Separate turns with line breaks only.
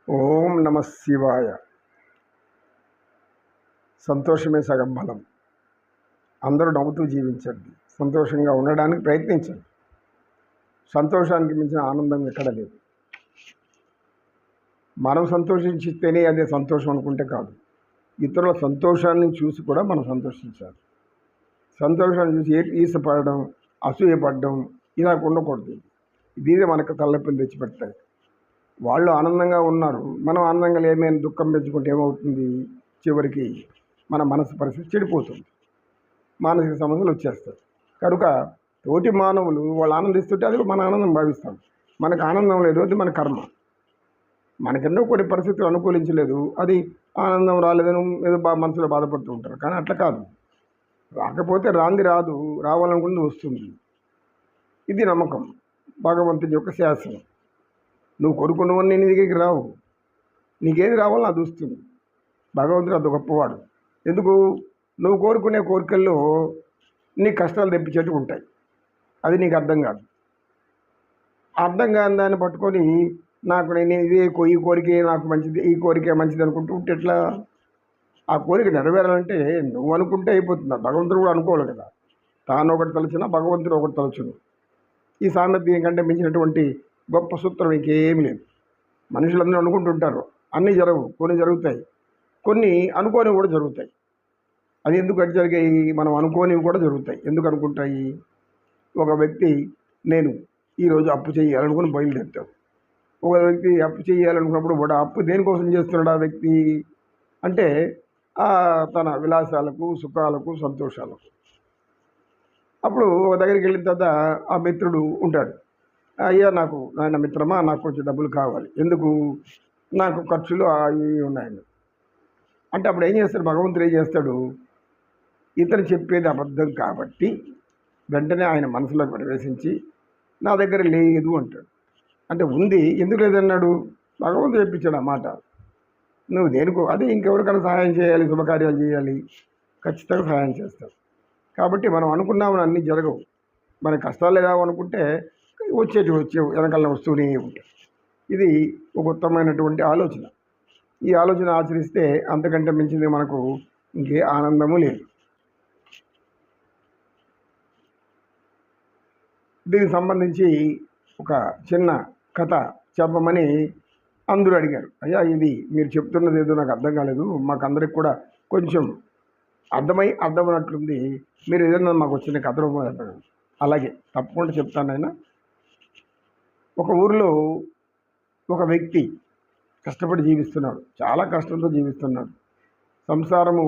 ఓం నమ శివాయ. సంతోషమే సగం బలం. అందరూ నవ్వుతూ జీవించండి, సంతోషంగా ఉండడానికి ప్రయత్నించండి. సంతోషానికి మించిన ఆనందం ఎక్కడ లేదు. మనం సంతోషించితేనే అదే సంతోషం అనుకుంటే కాదు. ఇతరుల సంతోషాన్ని చూసి కూడా మనం సంతోషించాలి. సంతోషాన్ని చూసి ఈసపడడం, అసూయపడడం ఇలా ఉండకూడదు. ఇదే మనకు తలనొప్పిని తెచ్చిపెడతాయి. వాళ్ళు ఆనందంగా ఉన్నారు, మనం ఆనందంగా లేమని దుఃఖం పెంచుకుంటే ఏమవుతుంది? చివరికి మన మనసు పరిస్థితి చెడిపోతుంది, మానసిక సమస్యలు వచ్చేస్తాయి. కనుక తోటి మానవులు వాళ్ళు ఆనందిస్తుంటే అది మన ఆనందం భావిస్తాం. మనకు ఆనందం లేదు, అది మన కర్మ. మనకెన్నో కొన్ని పరిస్థితులు అనుకూలించలేదు, అది ఆనందం రాలేదని ఏదో మనసులో బాధపడుతూ ఉంటారు. కానీ అట్లా కాదు. రాకపోతే రాంది రాదు, రావాలనుకుంది వస్తుంది. ఇది నమ్మకం, భగవంతుని యొక్క శాసనం. నువ్వు కోరుకున్నవన్నీ నీ దగ్గరికి రావు, నీకేది రావాలో అది వస్తుంది. భగవంతుడు అంత గొప్పవాడు. ఎందుకు? నువ్వు కోరుకునే కోరికల్లో నీ కష్టాలు తెప్పించేట్టు ఉంటాయి. అది నీకు అర్థం కాదు. అర్థం కాని దాన్ని పట్టుకొని నాకు నేను ఈ కోరికే నాకు మంచిది, ఈ కోరికే మంచిది అనుకుంటూ ఉంటే ఎట్లా? ఆ కోరిక నెరవేరాలంటే నువ్వు అనుకుంటే అయిపోతుందా? భగవంతుడు కూడా అనుకోవాలి కదా. తాను ఒకటి తలచినా భగవంతుడు ఒకటి తలచును. ఈ సామెత కంటే మించినటువంటి గొప్ప సూత్రం ఇంకేమీ లేదు. మనుషులందరూ అనుకుంటుంటారు, అన్నీ జరగవు, కొన్ని జరుగుతాయి, కొన్ని అనుకోనివి కూడా జరుగుతాయి. అది ఎందుకు అటు జరిగాయి? మనం అనుకోనివి కూడా జరుగుతాయి. ఎందుకు అనుకుంటాయి? ఒక వ్యక్తి నేను ఈరోజు అప్పు చేయాలనుకుని బయలుదేరుతాడు. ఒక వ్యక్తి అప్పు చేయాలనుకున్నప్పుడు కూడా అప్పు దేనికోసం చేస్తున్నాడు ఆ వ్యక్తి అంటే తన విలాసాలకు, సుఖాలకు, సంతోషాలకు. అప్పుడు ఒక దగ్గరికి వెళ్ళిన తర్వాత ఆ మిత్రుడు ఉంటాడు. అయ్యా నాకు నాయన మిత్రమా, నాకు కొంచెం డబ్బులు కావాలి. ఎందుకు? నాకు ఖర్చులు అవి ఉన్నాయండి అంటే అప్పుడు ఏం చేస్తాడు భగవంతుడు? ఏం చేస్తాడు? ఇతను చెప్పేది అబద్ధం కాబట్టి వెంటనే ఆయన మనసులోకి ప్రవేశించి నా దగ్గర లేదు అంటాడు. అంటే ఉంది, ఎందుకు లేదన్నాడు? భగవంతుడు చెప్పించాడు ఆ మాట. నువ్వు దేనికో అది ఇంకెవరికైనా సహాయం చేయాలి, శుభకార్యాలు చేయాలి, ఖచ్చితంగా సహాయం చేస్తావు. కాబట్టి మనం అనుకున్నామని అన్నీ జరగవు. మన కష్టాలు ఎలా అనుకుంటే వచ్చే వెనకాల వస్తూనే ఉంటాయి. ఇది ఒక ఉత్తమమైనటువంటి ఆలోచన. ఈ ఆలోచన ఆచరిస్తే అంతకంటే మించింది మనకు ఇంకే ఆనందము లేదు. దీనికి సంబంధించి ఒక చిన్న కథ చెప్పమని అందరూ అడిగారు. అయ్యా ఇది మీరు చెప్తున్నది ఏదో నాకు అర్థం కాలేదు, మాకు అందరికి కూడా కొంచెం అర్థమైనట్లుంది, మీరు ఏదైనా మాకు వచ్చిన కథ రూపంలో చెప్పండి. అలాగే తప్పకుండా చెప్తానైనా. ఒక ఊరిలో ఒక వ్యక్తి కష్టపడి జీవిస్తున్నాడు, చాలా కష్టంతో జీవిస్తున్నాడు. సంసారము